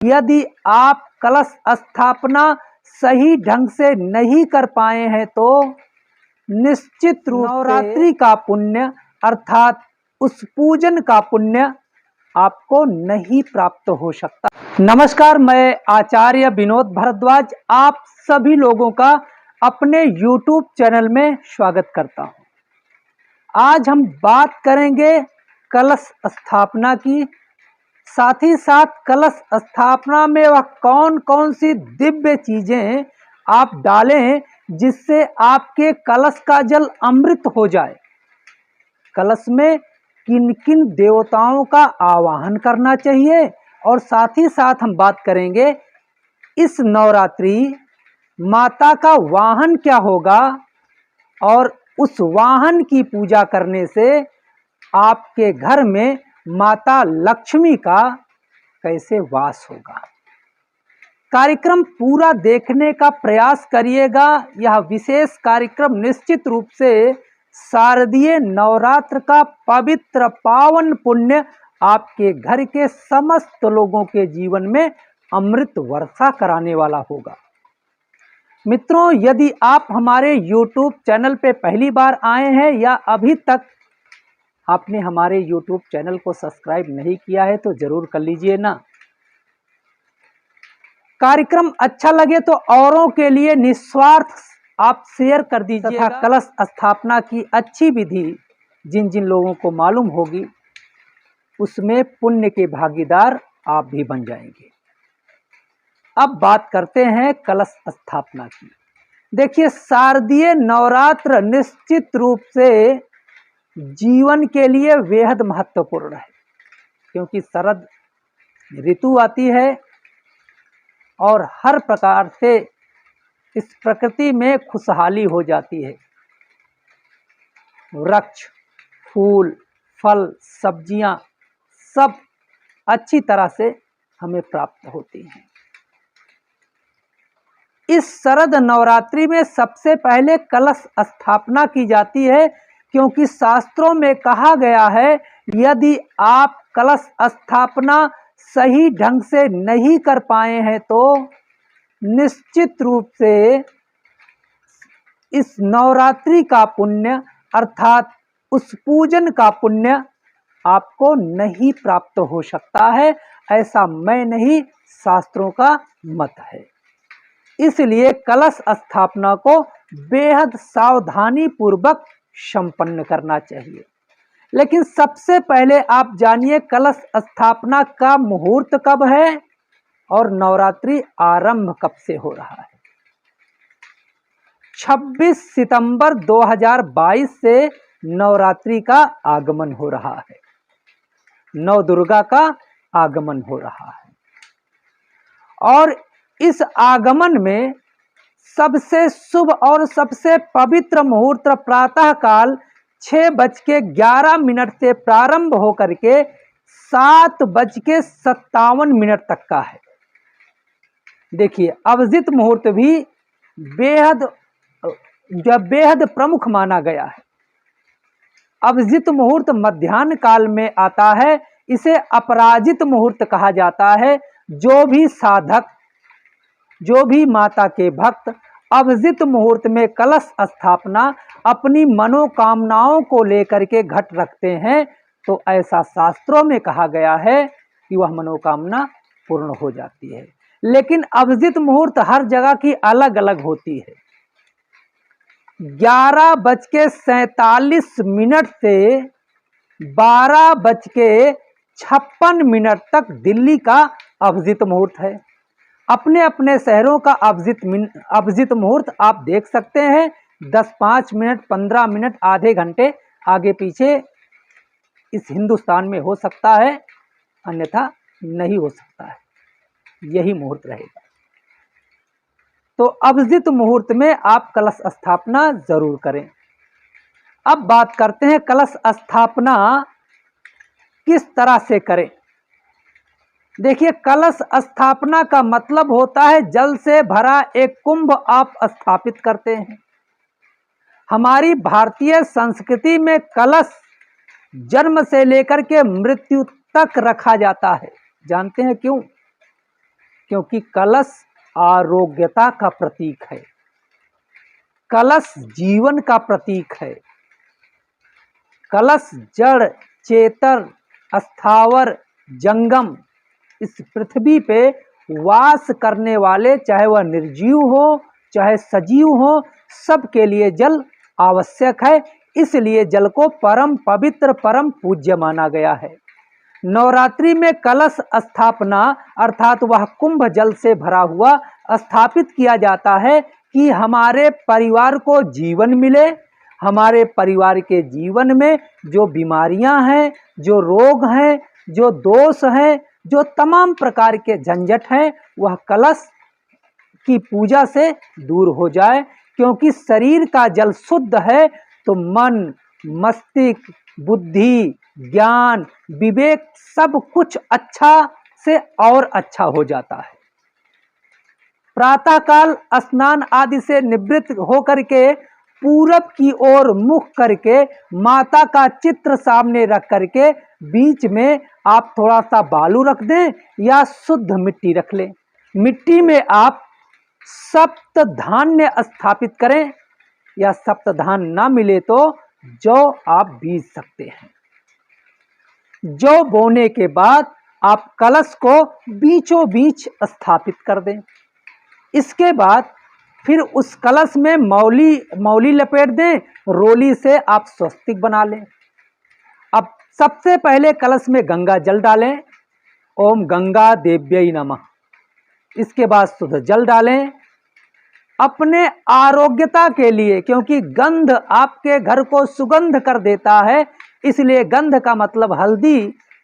यदि आप कलश स्थापना सही ढंग से नहीं कर पाए हैं तो निश्चित रूप से नवरात्रि का पुण्य अर्थात उस पूजन का पुण्य आपको नहीं प्राप्त हो सकता। नमस्कार, मैं आचार्य विनोद भारद्वाज आप सभी लोगों का अपने YouTube चैनल में स्वागत करता हूं। आज हम बात करेंगे कलश स्थापना की, साथ ही साथ कलश स्थापना में वह कौन कौन सी दिव्य चीजें आप डालें जिससे आपके कलश का जल अमृत हो जाए। कलश में किन किन देवताओं का आवाहन करना चाहिए और साथ ही साथ हम बात करेंगे इस नवरात्रि माता का वाहन क्या होगा और उस वाहन की पूजा करने से आपके घर में माता लक्ष्मी का कैसे वास होगा। कार्यक्रम पूरा देखने का प्रयास करिएगा। यह विशेष कार्यक्रम निश्चित रूप से शारदीय नवरात्र का पवित्र पावन पुण्य आपके घर के समस्त लोगों के जीवन में अमृत वर्षा कराने वाला होगा। मित्रों, यदि आप हमारे YouTube चैनल पे पहली बार आए हैं या अभी तक आपने हमारे YouTube चैनल को सब्सक्राइब नहीं किया है तो जरूर कर लीजिए ना। कार्यक्रम अच्छा लगे तो औरों के लिए निस्वार्थ आप शेयर कर दीजिए तथा कलश स्थापना की अच्छी विधि जिन जिन लोगों को मालूम होगी उसमें पुण्य के भागीदार आप भी बन जाएंगे। अब बात करते हैं कलश स्थापना की। देखिए, शारदीय नवरात्र निश्चित रूप से जीवन के लिए बेहद महत्वपूर्ण है, क्योंकि शरद ऋतु आती है और हर प्रकार से इस प्रकृति में खुशहाली हो जाती है। वृक्ष, फूल, फल, सब्जियां सब अच्छी तरह से हमें प्राप्त होती हैं। इस शरद नवरात्रि में सबसे पहले कलश स्थापना की जाती है, क्योंकि शास्त्रों में कहा गया है यदि आप कलश स्थापना सही ढंग से नहीं कर पाए हैं तो निश्चित रूप से इस नवरात्रि का पुण्य अर्थात उस पूजन का पुण्य आपको नहीं प्राप्त हो सकता है। ऐसा मैं नहीं, शास्त्रों का मत है। इसलिए कलश स्थापना को बेहद सावधानी पूर्वक संपन्न करना चाहिए। लेकिन सबसे पहले आप जानिए कलश स्थापना का मुहूर्त कब है और नवरात्रि आरंभ कब से हो रहा है। 26 सितंबर 2022 से नवरात्रि का आगमन हो रहा है, नव दुर्गा का आगमन हो रहा है। और इस आगमन में सबसे शुभ और सबसे पवित्र मुहूर्त प्रातः काल 6:11 से प्रारंभ होकर के 7:57 तक का है। देखिए, अभिजित मुहूर्त भी बेहद प्रमुख माना गया है। अभिजित मुहूर्त मध्याह्न काल में आता है, इसे अपराजित मुहूर्त कहा जाता है। जो भी साधक, जो भी माता के भक्त अभिजित मुहूर्त में कलश स्थापना अपनी मनोकामनाओं को लेकर के घट रखते हैं तो ऐसा शास्त्रों में कहा गया है कि वह मनोकामना पूर्ण हो जाती है। लेकिन अभिजित मुहूर्त हर जगह की अलग अलग होती है। 11:47 से 12:56 तक दिल्ली का अभिजित मुहूर्त है। अपने अपने शहरों का अभिजित मुहूर्त आप देख सकते हैं। 10-5 मिनट, 15 मिनट, आधे घंटे आगे पीछे इस हिंदुस्तान में हो सकता है, अन्यथा नहीं हो सकता है। यही मुहूर्त रहेगा। तो अभिजित मुहूर्त में आप कलश स्थापना जरूर करें। अब बात करते हैं कलश स्थापना किस तरह से करें। देखिए, कलश स्थापना का मतलब होता है जल से भरा एक कुंभ आप स्थापित करते हैं। हमारी भारतीय संस्कृति में कलश जन्म से लेकर के मृत्यु तक रखा जाता है। जानते हैं क्यों? क्योंकि कलश आरोग्यता का प्रतीक है, कलश जीवन का प्रतीक है। कलश जड़ चेतन स्थावर जंगम इस पृथ्वी पे वास करने वाले, चाहे वह निर्जीव हो चाहे सजीव हो, सबके लिए जल आवश्यक है। इसलिए जल को परम पवित्र परम पूज्य माना गया है। नवरात्रि में कलश स्थापना अर्थात वह कुंभ जल से भरा हुआ स्थापित किया जाता है कि हमारे परिवार को जीवन मिले, हमारे परिवार के जीवन में जो बीमारियां हैं, जो रोग हैं, जो दोष हैं, जो तमाम प्रकार के झंझट हैं, वह कलश की पूजा से दूर हो जाए। क्योंकि शरीर का जल शुद्ध है तो मन, मस्तिष्क, बुद्धि, ज्ञान, विवेक सब कुछ अच्छा से और अच्छा हो जाता है। प्रातःकाल स्नान आदि से निवृत्त होकर के पूरब की ओर मुख करके माता का चित्र सामने रख करके बीच में आप थोड़ा सा बालू रख दें या शुद्ध मिट्टी रख लें। मिट्टी में आप सप्त धान्य स्थापित करें, या सप्त धान ना मिले तो जौ आप बीज सकते हैं। जौ बोने के बाद आप कलश को बीचों बीच स्थापित कर दें। इसके बाद फिर उस कलश में मौली लपेट दें, रोली से आप स्वस्तिक बना लें। अब सबसे पहले कलश में गंगा जल डालें, ओम गंगा देव्यै नमः। इसके बाद शुद्ध जल डालें अपने आरोग्यता के लिए, क्योंकि गंध आपके घर को सुगंध कर देता है। इसलिए गंध का मतलब हल्दी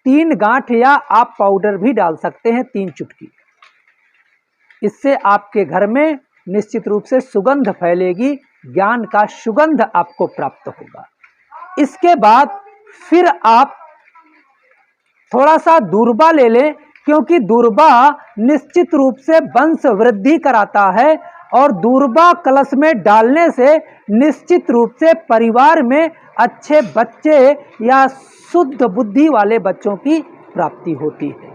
3 गांठ या आप पाउडर भी डाल सकते हैं 3 चुटकी। इससे आपके घर में निश्चित रूप से सुगंध फैलेगी, ज्ञान का सुगंध आपको प्राप्त होगा। इसके बाद फिर आप थोड़ा सा दूर्वा ले लें, क्योंकि दूर्वा निश्चित रूप से वंश वृद्धि कराता है और दूर्वा कलश में डालने से निश्चित रूप से परिवार में अच्छे बच्चे या शुद्ध बुद्धि वाले बच्चों की प्राप्ति होती है।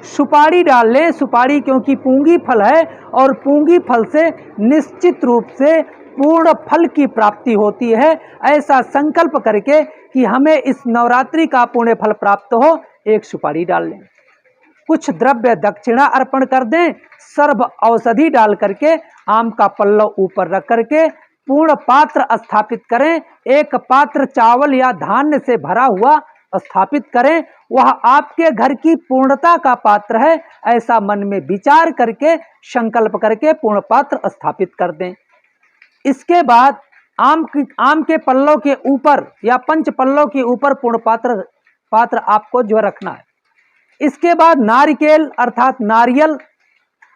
सुपारी डाल लें, सुपारी क्योंकि पूंगी फल है और पूंगी फल से निश्चित रूप से पूर्ण फल की प्राप्ति होती है। ऐसा संकल्प करके कि हमें इस नवरात्रि का पुण्य फल प्राप्त हो, एक सुपारी डाल लें। कुछ द्रव्य दक्षिणा अर्पण कर दें, सर्व औषधि डाल करके आम का पल्लव ऊपर रख करके पूर्ण पात्र स्थापित करें। एक पात्र चावल या धान्य से भरा हुआ स्थापित करें, वह आपके घर की पूर्णता का पात्र है, ऐसा मन में विचार करके संकल्प करके पूर्ण पात्र स्थापित कर दें। इसके बाद आम के पल्लव के ऊपर या पंच पल्लव के ऊपर पूर्ण पात्र आपको जो रखना है। इसके बाद नारिकेल अर्थात नारियल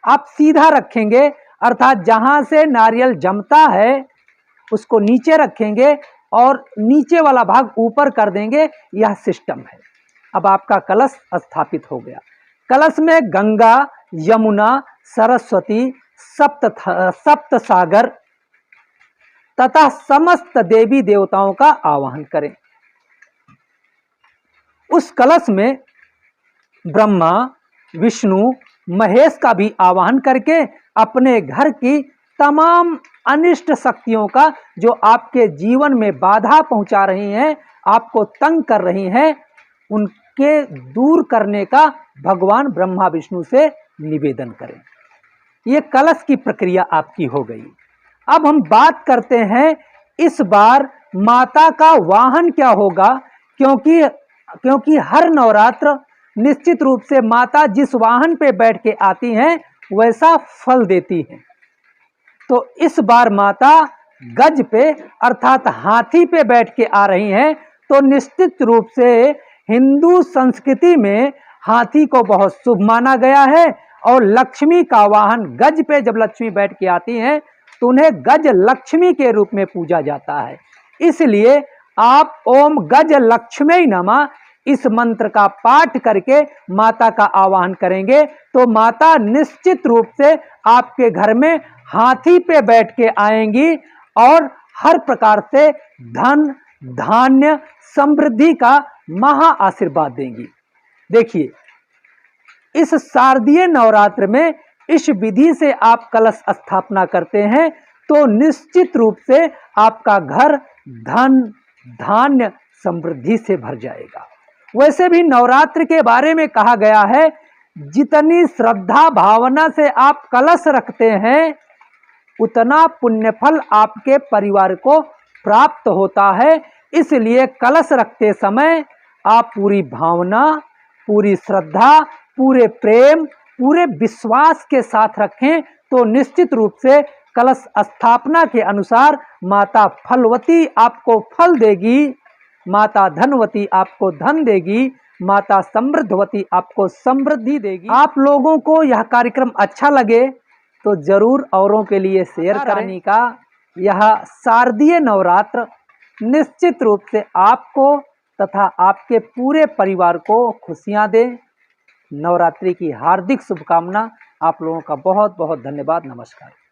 आप सीधा रखेंगे, अर्थात जहां से नारियल जमता है उसको नीचे रखेंगे और नीचे वाला भाग ऊपर कर देंगे। यह सिस्टम है। अब आपका कलश स्थापित हो गया। कलश में गंगा, यमुना, सरस्वती, सप्त सागर तथा समस्त देवी देवताओं का आवाहन करें। उस कलश में ब्रह्मा, विष्णु, महेश का भी आवाहन करके अपने घर की तमाम अनिष्ट शक्तियों का, जो आपके जीवन में बाधा पहुंचा रही हैं, आपको तंग कर रही हैं, उनके दूर करने का भगवान ब्रह्मा विष्णु से निवेदन करें। ये कलश की प्रक्रिया आपकी हो गई। अब हम बात करते हैं इस बार माता का वाहन क्या होगा, क्योंकि हर नवरात्र निश्चित रूप से माता जिस वाहन पे बैठ के आती हैं वैसा फल देती हैं। तो इस बार माता गज पे अर्थात हाथी पे बैठ के आ रही हैं। तो निश्चित रूप से हिंदू संस्कृति में हाथी को बहुत शुभ माना गया है और लक्ष्मी का वाहन गज पे जब लक्ष्मी बैठ के आती हैं तो उन्हें गज लक्ष्मी के रूप में पूजा जाता है। इसलिए आप ओम गज लक्ष्मी नमः इस मंत्र का पाठ करके माता का आवाहन करेंगे तो माता निश्चित रूप से आपके घर में हाथी पे बैठ के आएंगी और हर प्रकार से धन, धान्य, समृद्धि का महा आशीर्वाद देंगी। देखिए, इस शारदीय नवरात्र में इस विधि से आप कलश स्थापना करते हैं तो निश्चित रूप से आपका घर धन धान्य समृद्धि से भर जाएगा। वैसे भी नवरात्र के बारे में कहा गया है, जितनी श्रद्धा भावना से आप कलश रखते हैं उतना पुण्यफल आपके परिवार को प्राप्त होता है। इसलिए कलश रखते समय आप पूरी भावना, पूरी श्रद्धा, पूरे प्रेम, पूरे विश्वास के साथ रखें तो निश्चित रूप से कलश स्थापना के अनुसार माता फलवती आपको फल देगी, माता धनवती आपको धन देगी, माता समृद्धवती आपको समृद्धि देगी। आप लोगों को यह कार्यक्रम अच्छा लगे तो जरूर औरों के लिए शेयर करने का यह शारदीय नवरात्र निश्चित रूप से आपको तथा आपके पूरे परिवार को खुशियां दे। नवरात्रि की हार्दिक शुभकामना। आप लोगों का बहुत बहुत धन्यवाद। नमस्कार।